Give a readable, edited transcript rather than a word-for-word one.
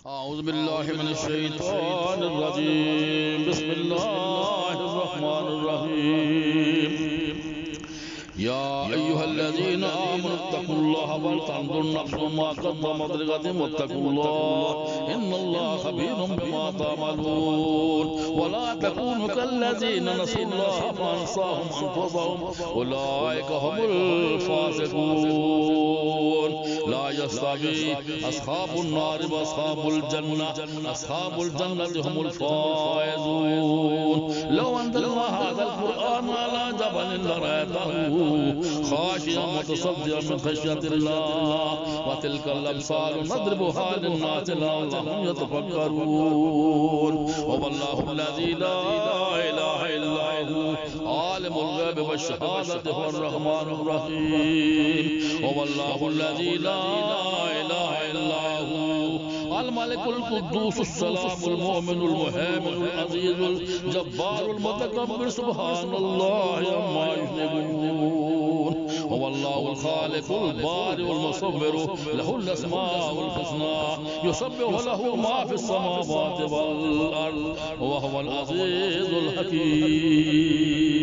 أعوذ بالله من الشيطان الرجيم بسم الله الرحمن الرحيم يا أيها الذين آمنوا اتقوا الله ولتنظر نفس ما قدمت لغد واتقوا الله إن الله خبير بما تعملون ولا تكونوا كالذين نسوا الله فأنساهم أنفسهم أولئك هم الفاسقون لا يستوي أصحاب النار وأصحاب الجنة أصحاب الجنة هم الفائزون لو أنزلنا هذا القرآن على جبل لرأيته خاشعا متصدعا من خشية الله وتلك الأمثال نضربها للناس لعلهم يتفكرون والله الذي لا إله إلا هو عالم الغيب والشهادة هو الرحمن الرحيم والله الذي لا إله إلا هو الملك القدوس السلام المؤمن المهيمن العزيز الجبار المتكبر سبحان الله عما يشركون والله الخالق البارئ المصور له الأسماء الحسنى يسبح له ما في السماوات والأرض وهو العزيز الحكيم.